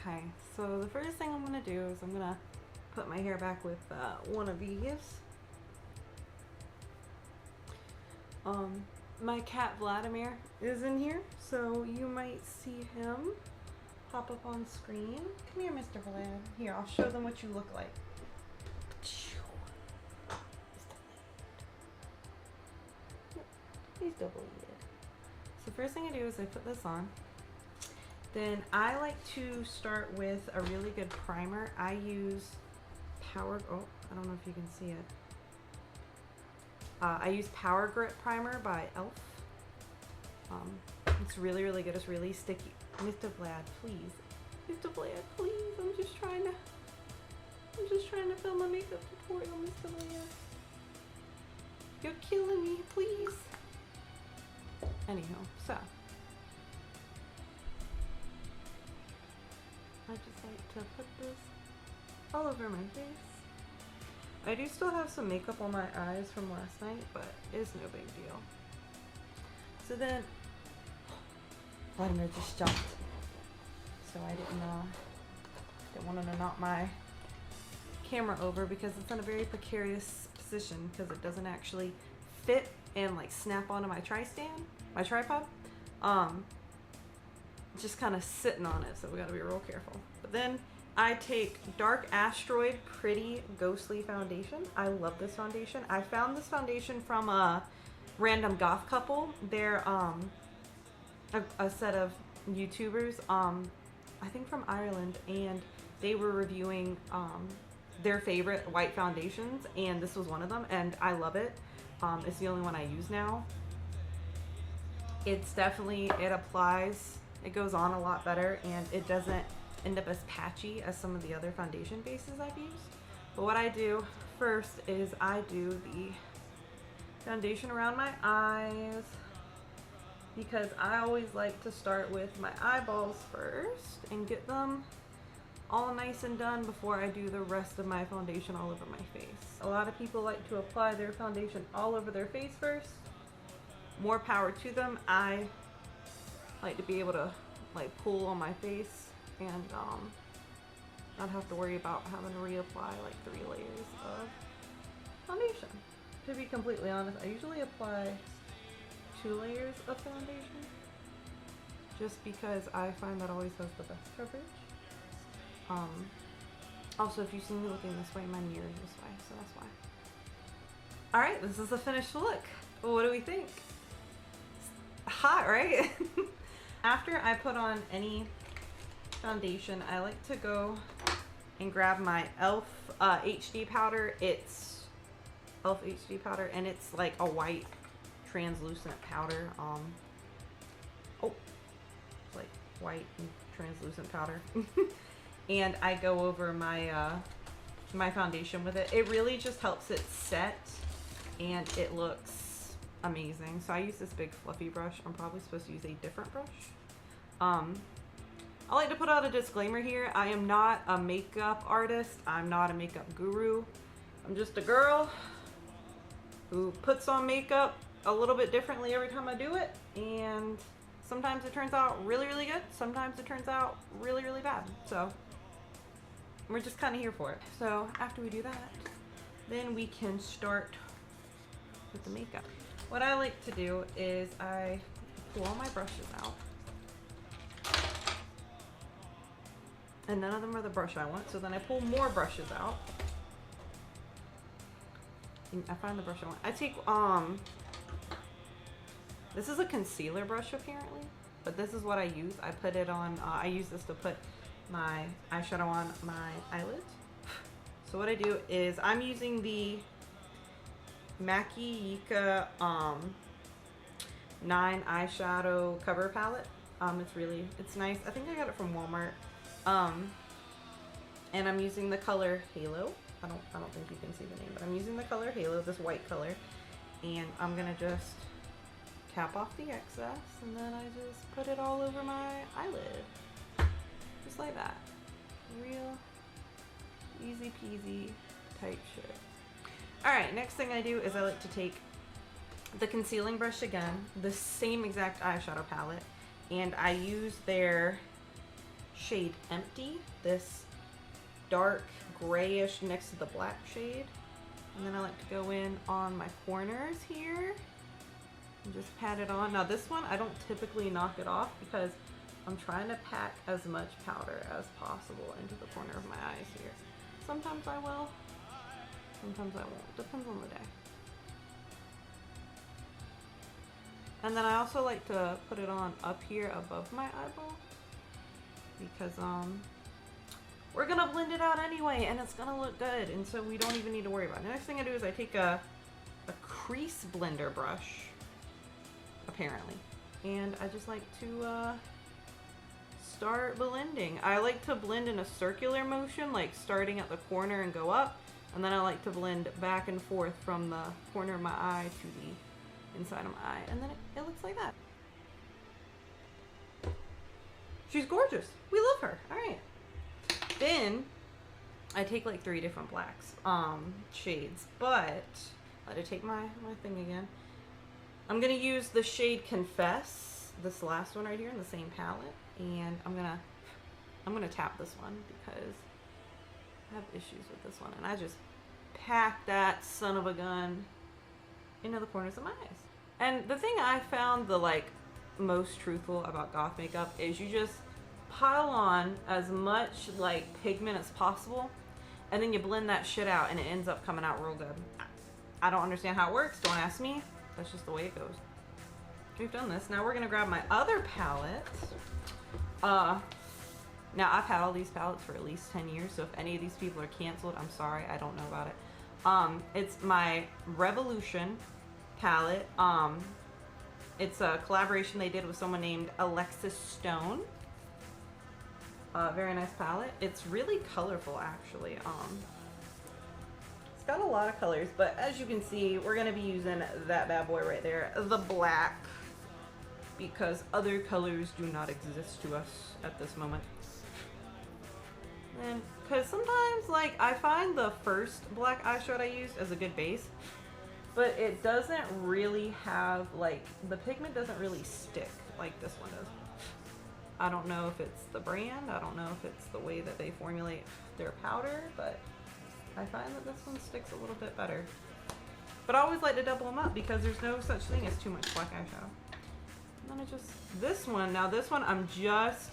Okay, so the first thing I'm gonna do is I'm gonna put my hair back with one of these. My cat Vladimir is in here, so you might see him pop up on screen. Come here, Mr. Vlad. Here, I'll show them what you look like. He's double eared. So first thing I do is I put this on. Then I like to start with a really good primer. I use Power, oh, I don't know if you can see it. I use Power Grip Primer by e.l.f. It's really, really good. It's really sticky. Mr. Vlad, please. Mr. Vlad, please. I'm just trying to film a makeup tutorial, Mr. Vlad. You're killing me, please. Anyhow, so I just like to put this all over my face. I do still have some makeup on my eyes from last night, but it's no big deal. So then, Vladimir just jumped. So I didn't want to knock my camera over because it's in a very precarious position because it doesn't actually fit and like snap onto my tripod. Just kind of sitting on it, so we gotta be real careful. But then I take Dark Asteroid Pretty Ghostly Foundation. I love this foundation. I found this foundation from a random goth couple. They're a set of YouTubers, I think from Ireland, and they were reviewing their favorite white foundations, and this was one of them, and I love it. It's the only one I use now. It's definitely, it applies, it goes on a lot better, and it doesn't end up as patchy as some of the other foundation bases I've used. But what I do first is I do the foundation around my eyes because I always like to start with my eyeballs first and get them all nice and done before I do the rest of my foundation all over my face. A lot of people like to apply their foundation all over their face first. More power to them. I like to be able to like pull on my face and not have to worry about having to reapply like 3 layers of foundation. To be completely honest, I usually apply 2 layers of foundation just because I find that always has the best coverage. Also, if you see me looking this way, my mirror is this way, so that's why. Alright, this is the finished look. Well, what do we think? Hot, right? After I put on any foundation, I like to go and grab my e.l.f. HD powder. It's e.l.f. HD powder, and it's like a white translucent powder. It's like white and translucent powder. And I go over my my foundation with it. It really just helps it set, and it looks amazing. So I use this big fluffy brush. I'm probably supposed to use a different brush. I like to put out a disclaimer here. I am not a makeup artist. I'm not a makeup guru. I'm just a girl who puts on makeup a little bit differently every time I do it, and sometimes it turns out really, really good. Sometimes it turns out really, really bad. So we're just kind of here for it. So after we do that, then we can start with the makeup. What I like to do is I pull all my brushes out. And none of them are the brush I want, so then I pull more brushes out. And I find the brush I want. I take, this is a concealer brush apparently, but this is what I use. I put it on, I use this to put my eyeshadow on my eyelids. So what I do is I'm using the Makiyika 9 eyeshadow cover palette. It's nice. I think I got it from Walmart. And I'm using the color Halo. I don't think you can see the name, but I'm using the color Halo, this white color, and I'm gonna just cap off the excess, and then I just put it all over my eyelid, just like that. Real easy peasy type shit. All right, next thing I do is I like to take the concealing brush again, the same exact eyeshadow palette, and I use their shade Empty, this dark grayish next to the black shade. And then I like to go in on my corners here and just pat it on. Now this one, I don't typically knock it off because I'm trying to pack as much powder as possible into the corner of my eyes here. Sometimes I will, sometimes I won't. Depends on the day. And then I also like to put it on up here above my eyeball because we're gonna blend it out anyway and it's gonna look good, and so we don't even need to worry about it. The next thing I do is I take a crease blender brush, apparently, and I just like to start blending. I like to blend in a circular motion, like starting at the corner and go up, and then I like to blend back and forth from the corner of my eye to the inside of my eye, and then it looks like that. She's gorgeous. We love her. All right. Then I take like 3 different blacks, shades, but let it take my thing again. I'm gonna use the shade Confess, this last one right here in the same palette, and I'm gonna tap this one because I have issues with this one, and I just pack that son of a gun into the corners of my eyes. And the thing I found the like most truthful about goth makeup is you just pile on as much like pigment as possible, and then you blend that shit out and it ends up coming out real good. I don't understand how it works, don't ask me, that's just the way it goes. We've done this. Now we're gonna grab my other palette. Now I've had all these palettes for at least 10 years, so if any of these people are canceled, I'm sorry, I don't know about it. It's my Revolution palette. It's a collaboration they did with someone named Alexis Stone. Very nice palette. It's really colorful, actually. It's got a lot of colors, but as you can see, we're gonna be using that bad boy right there, the black, because other colors do not exist to us at this moment. And because sometimes, like, I find the first black eyeshadow I used as a good base, but it doesn't really have, like, the pigment doesn't really stick like this one does. I don't know if it's the brand, I don't know if it's the way that they formulate their powder, but I find that this one sticks a little bit better. But I always like to double them up because there's no such thing as too much black eyeshadow. And then I just, this one, now this one I'm just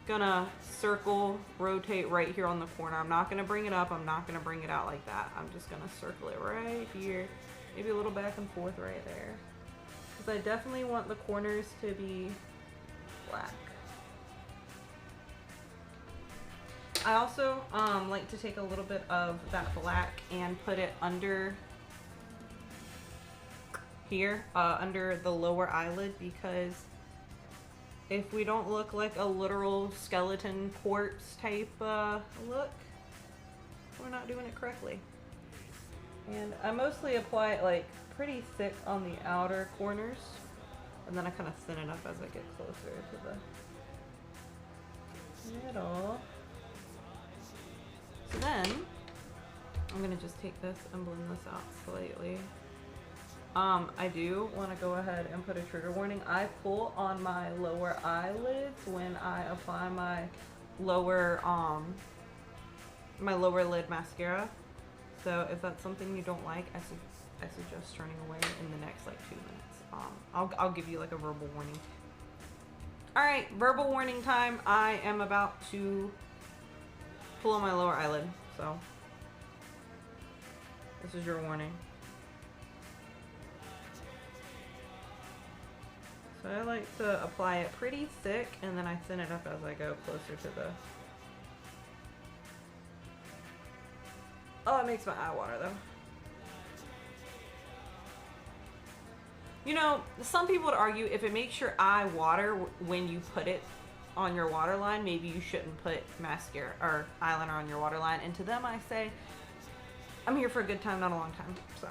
gonna circle, rotate right here on the corner. I'm not gonna bring it up, I'm not gonna bring it out like that. I'm just gonna circle it right here. Maybe a little back and forth right there. Because I definitely want the corners to be black. I also like to take a little bit of that black and put it under here, under the lower eyelid, because if we don't look like a literal skeleton corpse type look, we're not doing it correctly. And I mostly apply it like pretty thick on the outer corners, and then I kind of thin it up as I get closer to the middle. So then I'm gonna just take this and blend this out slightly. I do want to go ahead and put a trigger warning. I pull on my lower eyelids when I apply my lower lid mascara. So if that's something you don't like, I suggest turning away in the next like 2 minutes. I'll give you like a verbal warning. All right, verbal warning time. I am about to pull on my lower eyelid, so this is your warning. So I like to apply it pretty thick, and then I thin it up as I go closer to the... Oh, it makes my eye water though. You know, some people would argue if it makes your eye water when you put it on your waterline, maybe you shouldn't put mascara or eyeliner on your waterline. And to them I say, I'm here for a good time, not a long time, so.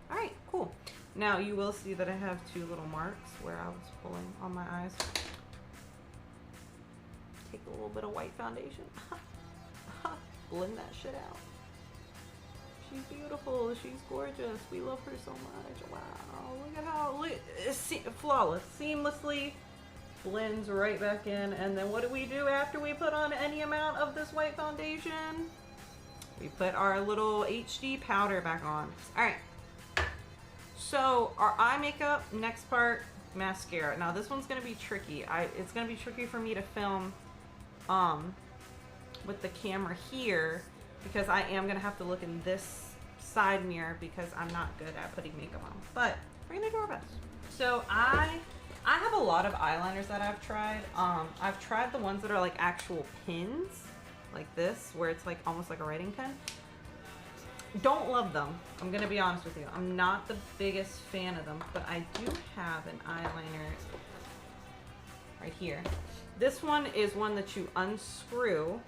All right, cool. Now you will see that I have 2 little marks where I was pulling on my eyes. Take a little bit of white foundation. Blend that shit out. She's beautiful. She's gorgeous. We love her so much. Wow. Look at how, look, just flawless, seamlessly blends right back in. And then what do we do after we put on any amount of this white foundation? We put our little HD powder back on. All right. So our eye makeup, next part, mascara. Now this one's gonna be tricky. It's gonna be tricky for me to film with the camera here because I am gonna have to look in this side mirror because I'm not good at putting makeup on. But we're gonna do our best. So I have a lot of eyeliners that I've tried. I've tried the ones that are like actual pins, like this, where it's like almost like a writing pen. Don't love them. I'm gonna be honest with you. I'm not the biggest fan of them, but I do have an eyeliner right here. This one is one that you unscrew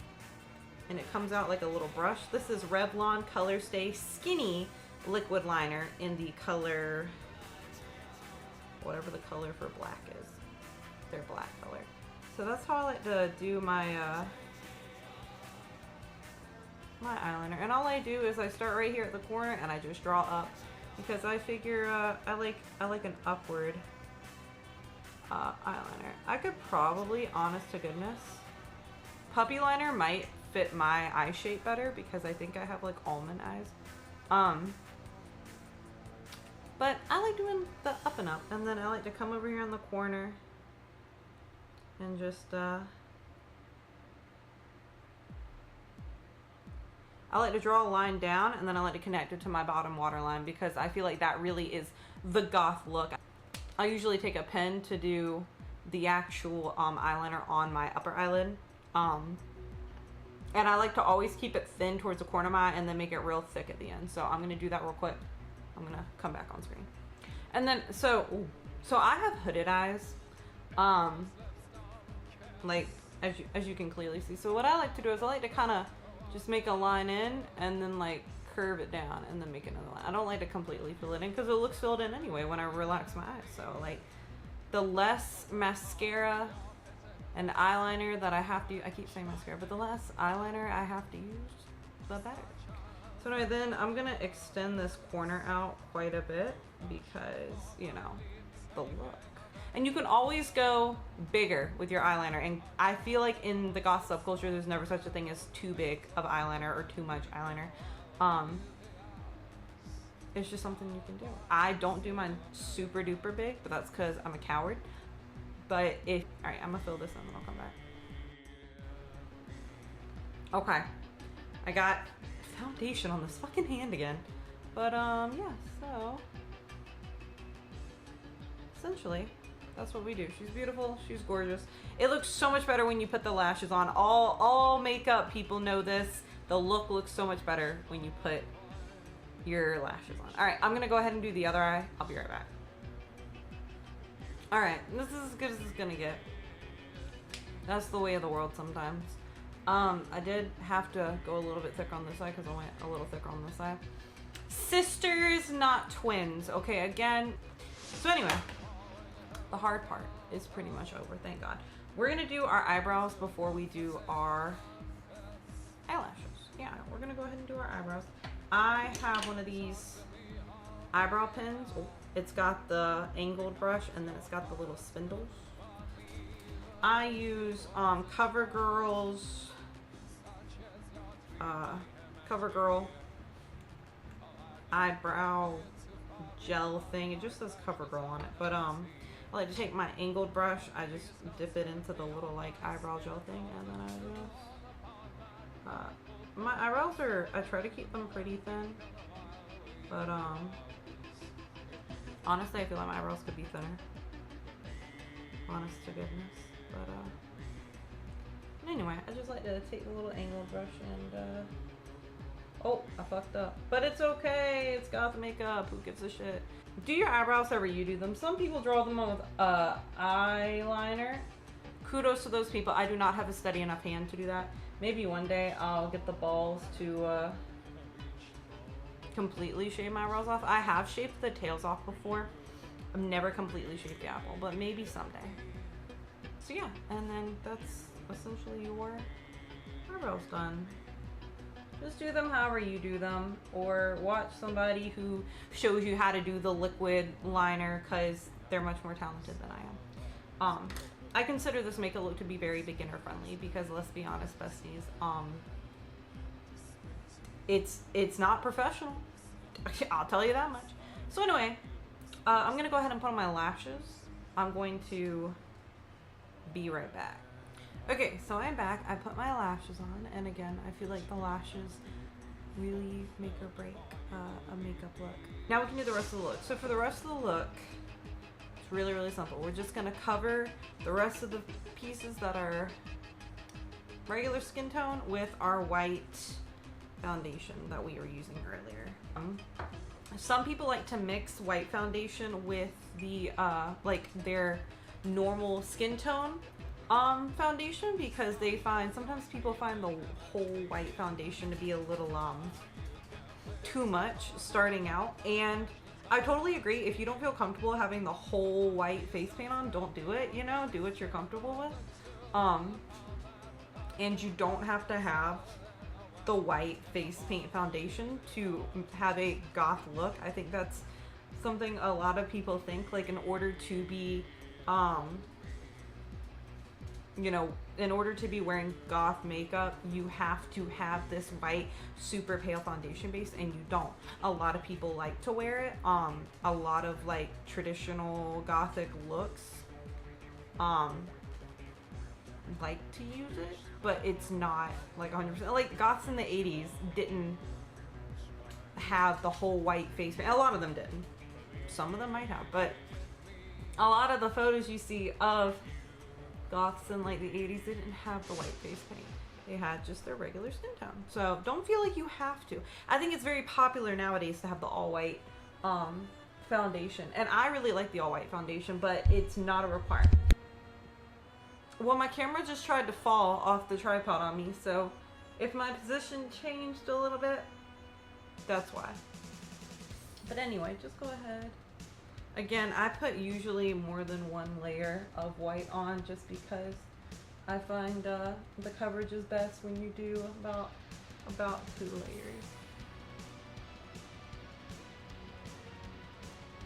and it comes out like a little brush. This is Revlon Color Stay Skinny Liquid Liner in the color, whatever the color for black is. Their black color. So that's how I like to do my my eyeliner, and all I do is I start right here at the corner and I just draw up because I figure I like an upward eyeliner. I could probably, honest to goodness, puppy liner might fit my eye shape better because I think I have like almond eyes. But I like doing the up and up, and then I like to come over here in the corner and just I like to draw a line down, and then I like to connect it to my bottom waterline because I feel like that really is the goth look. I usually take a pen to do the actual eyeliner on my upper eyelid. And I like to always keep it thin towards the corner of my eye and then make it real thick at the end. So I'm gonna do that real quick. I'm gonna come back on screen. And then, so I have hooded eyes. Like, as you can clearly see. So what I like to do is I like to kind of just make a line in and then like curve it down and then make another line. I don't like to completely fill it in because it looks filled in anyway when I relax my eyes. So like the less mascara and eyeliner that I have to, I keep saying mascara, but the less eyeliner I have to use, the better. So anyway, then I'm gonna extend this corner out quite a bit because, you know, the look. And you can always go bigger with your eyeliner. And I feel like in the goth subculture, there's never such a thing as too big of eyeliner or too much eyeliner. It's just something you can do. I don't do mine super duper big, but that's because I'm a coward. But if, all right, I'm gonna fill this in and I'll come back. Okay, I got foundation on this fucking hand again. But yeah, so essentially, that's what we do. She's beautiful. She's gorgeous. It looks so much better when you put the lashes on. All makeup people know this. The look looks so much better when you put your lashes on. All right, I'm gonna go ahead and do the other eye. I'll be right back. All right, this is as good as it's gonna get. That's the way of the world sometimes. I did have to go a little bit thicker on this side because I went a little thicker on this side. Sisters, not twins. Okay, again. So anyway, the hard part is pretty much over, thank God. We're gonna do our eyebrows before we do our eyelashes. Yeah, we're gonna go ahead and do our eyebrows. I have one of these eyebrow pins. It's got the angled brush and then it's got the little spindles. I use CoverGirl's CoverGirl eyebrow gel thing. It just says CoverGirl on it, but I like to take my angled brush, I just dip it into the little like eyebrow gel thing, and then I just my eyebrows are, I try to keep them pretty thin, but honestly I feel like my eyebrows could be thinner, honest to goodness. But anyway, I just like to take the little angled brush and oh, I fucked up. But it's okay, it's goth makeup, who gives a shit? Do your eyebrows however you do them. Some people draw them on with eyeliner. Kudos to those people. I do not have a steady enough hand to do that. Maybe one day I'll get the balls to completely shave my eyebrows off. I have shaved the tails off before. I've never completely shaved the apple, but maybe someday. So yeah, and then that's essentially your eyebrows done. Just do them however you do them, or watch somebody who shows you how to do the liquid liner, because they're much more talented than I am. I consider this makeup look to be very beginner friendly because let's be honest, besties, it's not professional. I'll tell you that much. So anyway, I'm gonna go ahead and put on my lashes. I'm going to be right back. Okay, so I'm back. I put my lashes on, and again, I feel like the lashes really make or break a makeup look. Now we can do the rest of the look. So for the rest of the look, it's really, really simple. We're just gonna cover the rest of the pieces that are regular skin tone with our white foundation that we were using earlier. Some people like to mix white foundation with the like their normal skin tone foundation because they find sometimes people find the whole white foundation to be a little too much starting out, and I totally agree. If you don't feel comfortable having the whole white face paint on, don't do it. You know, do what you're comfortable with. And you don't have to have the white face paint foundation to have a goth look. I think that's something a lot of people think, like in order to be you know, in order to be wearing goth makeup, you have to have this white super pale foundation base, and you don't. A lot of people like to wear it. A lot of like traditional gothic looks like to use it, but it's not like 100%. Like goths in the 80s didn't have the whole white face paint. A lot of them didn't. Some of them might have, but a lot of the photos you see of goths in like the 80s, they didn't have the white face paint. They had just their regular skin tone. So don't feel like you have to. I think it's very popular nowadays to have the all white foundation, and I really like the all white foundation, but it's not a requirement. Well, my camera just tried to fall off the tripod on me, so if my position changed a little bit, that's why. But anyway, just go ahead. Again, I put usually more than one layer of white on just because I find the coverage is best when you do about 2 layers.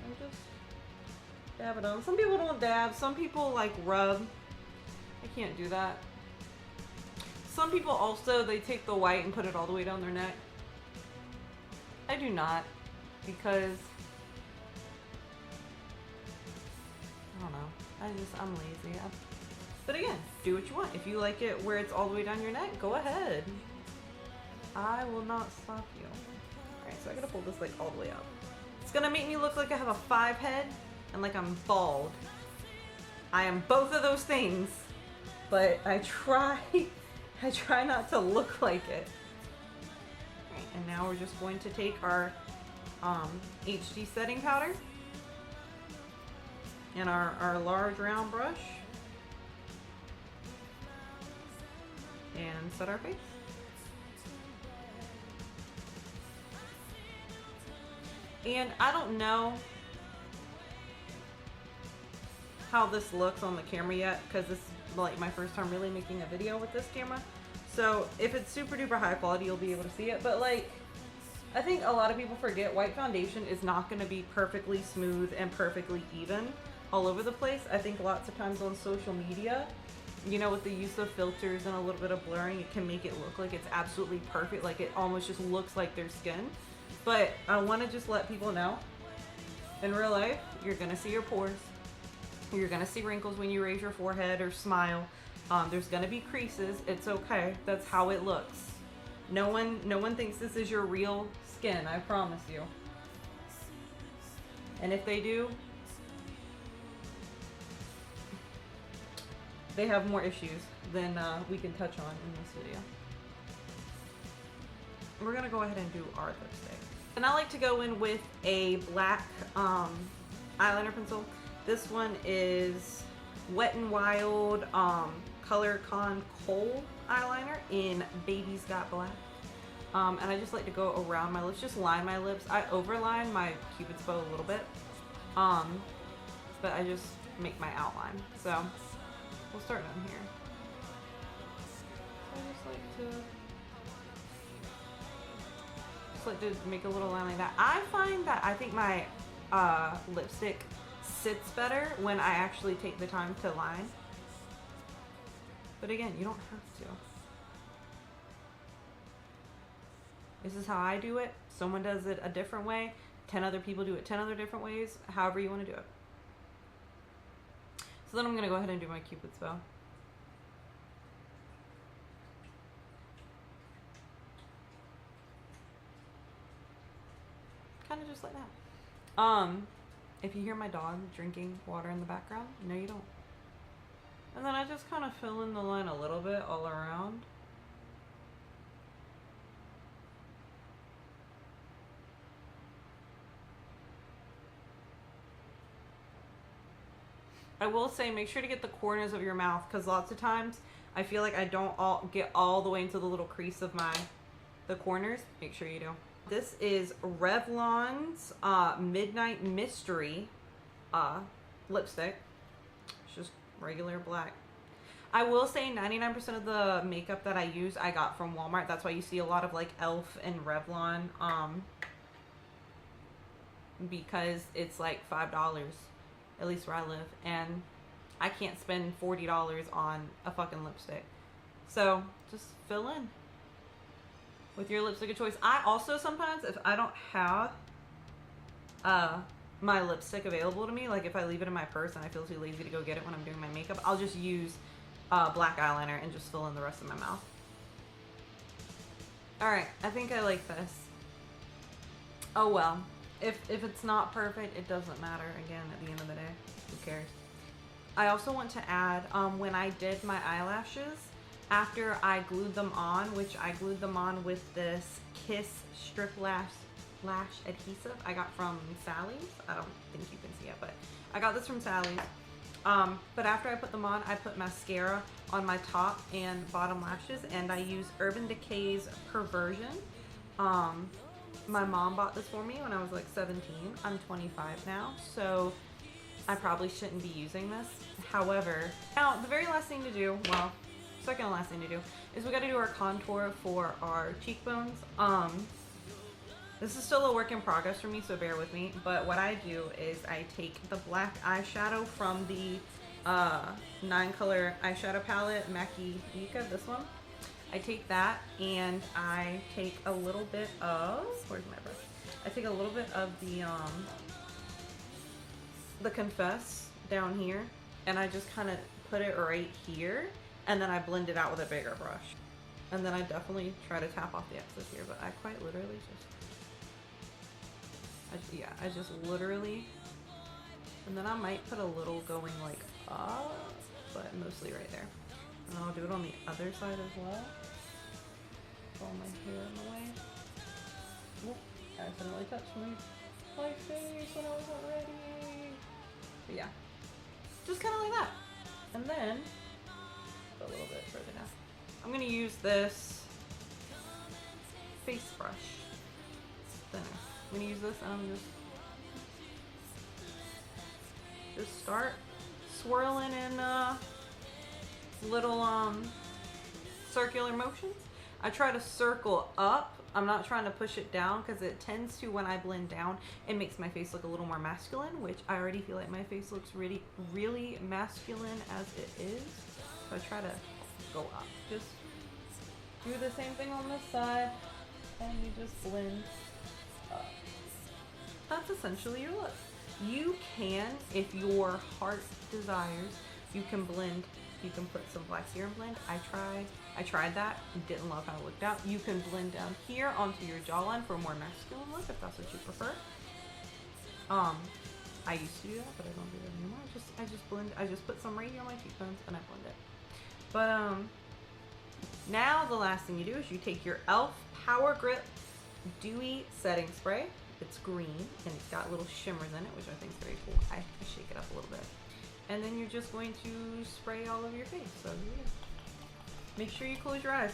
And just dab it on. Some people don't dab, some people like rub. I can't do that. Some people also, they take the white and put it all the way down their neck. I do not, because I don't know. I'm lazy. But again, do what you want. If you like it where it's all the way down your neck, go ahead. I will not stop you. Alright, so I gotta pull this like all the way up. It's gonna make me look like I have a 5 head and like I'm bald. I am both of those things, but I try not to look like it. Alright, and now we're just going to take our HD setting powder and our large round brush and set our face. And I don't know how this looks on the camera yet, because this is like my first time really making a video with this camera. So if it's super duper high quality, you'll be able to see it. But like, I think a lot of people forget white foundation is not going to be perfectly smooth and perfectly even all over the place. I think lots of times on social media, you know, with the use of filters and a little bit of blurring, it can make it look like it's absolutely perfect, like it almost just looks like their skin. But I want to just let people know, in real life, you're going to see your pores. You're going to see wrinkles when you raise your forehead or smile. There's going to be creases. It's okay. That's how it looks. No one thinks this is your real skin, I promise you. And if they do, they have more issues than we can touch on in this video. We're gonna go ahead and do our lipstick. And I like to go in with a black eyeliner pencil. This one is Wet n Wild Color Con Kohl eyeliner in Baby's Got Black. And I just like to go around my lips, just line my lips. I overline my Cupid's bow a little bit, but I just make my outline. So we'll start down here. So I just like to make a little line like that. I find that I think my lipstick sits better when I actually take the time to line. But again, you don't have to. This is how I do it. Someone does it a different way. 10 other people do it 10 other different ways. However you want to do it. So then I'm going to go ahead and do my Cupid's bow. Kind of just like that. If you hear my dog drinking water in the background, no you don't. And then I just kind of fill in the line a little bit all around. I will say, make sure to get the corners of your mouth, because lots of times I feel like I don't get all the way into the little crease of the corners. Make sure you do. This is Revlon's Midnight Mystery lipstick. It's just regular black. I will say 99% of the makeup that I use I got from Walmart. That's why you see a lot of like e.l.f. and Revlon, because it's like $5, at least where I live, and I can't spend $40 on a fucking lipstick. So just fill in with your lipstick of choice. I also sometimes, if I don't have my lipstick available to me, like if I leave it in my purse and I feel too lazy to go get it when I'm doing my makeup, I'll just use black eyeliner and just fill in the rest of my mouth. Alright, I think I like this. Oh well. If it's not perfect, it doesn't matter. Again, at the end of the day, who cares? I also want to add, when I did my eyelashes, after I glued them on, which I glued them on with this Kiss Strip Lash adhesive I got from Sally's. I don't think you can see it, but I got this from Sally's. But after I put them on, I put mascara on my top and bottom lashes, and I use Urban Decay's Perversion. My mom bought this for me when I was like 17. I'm 25 now, so I probably shouldn't be using this. However, now the very last thing to do, well, second to last thing to do, is we gotta do our contour for our cheekbones. This is still a work in progress for me, so bear with me. But what I do is I take the black eyeshadow from the 9-color eyeshadow palette, Mackie Mika, this one. I take that and I take a little bit of, where's my brush? I take a little bit of the Confess down here, and I just kind of put it right here, and then I blend it out with a bigger brush. And then I definitely try to tap off the excess here, but I quite literally I just literally, and then I might put a little going like up, but mostly right there. And I'll do it on the other side as well. All my hair in the way. Oop, I accidentally touched my face when I wasn't ready. But yeah, just kind of like that. And then, a little bit further down. I'm gonna use this face brush. It's thinner. I'm gonna use this and I'm just start swirling in little circular motions. I try to circle up. I'm not trying to push it down, because it tends to, when I blend down, it makes my face look a little more masculine, which I already feel like my face looks really, really masculine as it is. So I try to go up. Just do the same thing on this side, and you just blend up. That's essentially your look. You can, if your heart desires, you can blend. You can put some black here and blend. I tried that and didn't love how it looked out. You can blend down here onto your jawline for a more masculine look if that's what you prefer. I used to do that, but I don't do that anymore. I just blend. I just put some right here on my cheekbones and I blend it. But now the last thing you do is you take your e.l.f. Power Grip Dewy Setting Spray. It's green and it's got little shimmers in it, which I think is very cool. I shake it up a little bit. And then you're just going to spray all over your face. So here you go. Make sure you close your eyes.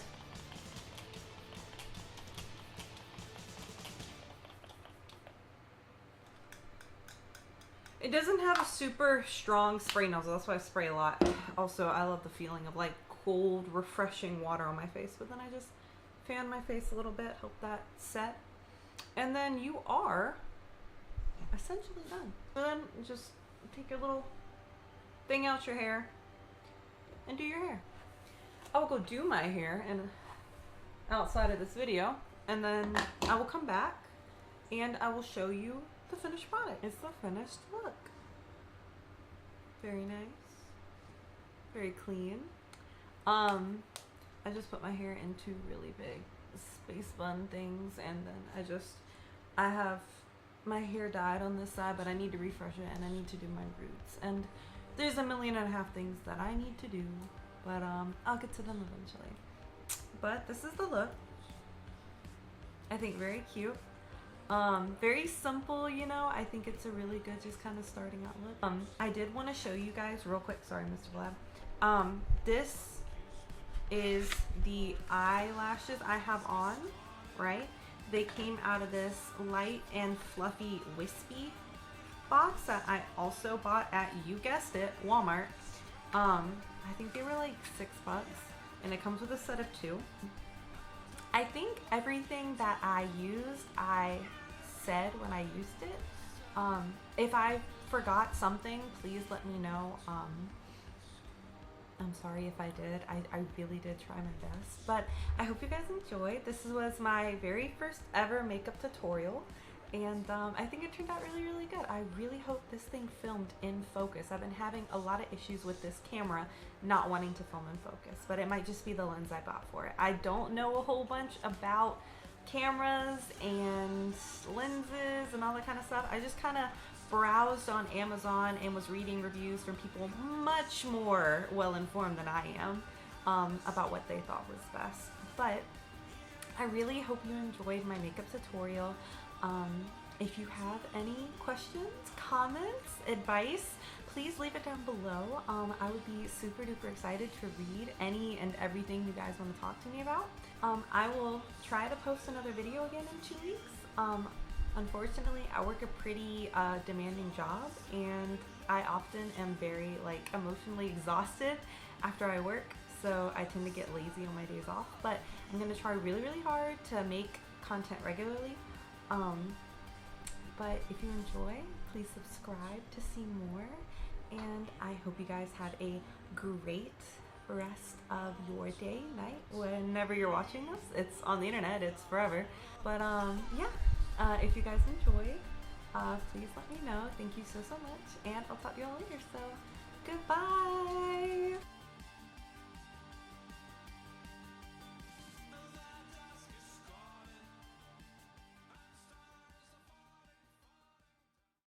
It doesn't have a super strong spray nozzle, that's why I spray a lot. Also, I love the feeling of like cold, refreshing water on my face, but then I just fan my face a little bit, help that set. And then you are essentially done. So then just take your little thing out your hair and do your hair. I will go do my hair and outside of this video, and then I will come back and I will show you the finished product. It's the finished look. Very nice, very clean. I just put my hair into really big space bun things, and then I have my hair dyed on this side, but I need to refresh it and I need to do my roots, and there's 1.5 million things that I need to do, but I'll get to them eventually. But this is the look. I think very cute. Very simple, you know. I think it's a really good just kind of starting out look. I did want to show you guys real quick. Sorry, Mr. Blab. This is the eyelashes I have on, right? They came out of this light and fluffy wispy box that I also bought at, you guessed it, Walmart. I think they were like $6, and it comes with a set of 2. I think everything that I used, I said when I used it. If I forgot something, please let me know. I'm sorry if I did. I really did try my best. But I hope you guys enjoyed. This was my very first ever makeup tutorial. And I think it turned out really, really good. I really hope this thing filmed in focus. I've been having a lot of issues with this camera not wanting to film in focus, but it might just be the lens I bought for it. I don't know a whole bunch about cameras and lenses and all that kind of stuff. I just kind of browsed on Amazon and was reading reviews from people much more well-informed than I am about what they thought was best. But I really hope you enjoyed my makeup tutorial. If you have any questions, comments, advice, please leave it down below. I would be super duper excited to read any and everything you guys want to talk to me about. I will try to post another video again in 2 weeks. Unfortunately, I work a pretty demanding job, and I often am very emotionally exhausted after I work, so I tend to get lazy on my days off. But I'm going to try really, really hard to make content regularly. But if you enjoy, please subscribe to see more, and I hope you guys had a great rest of your day, night, whenever you're watching this. It's on the internet, it's forever. But yeah, if you guys enjoyed, please let me know. Thank you so much, and I'll talk to you all later. So goodbye.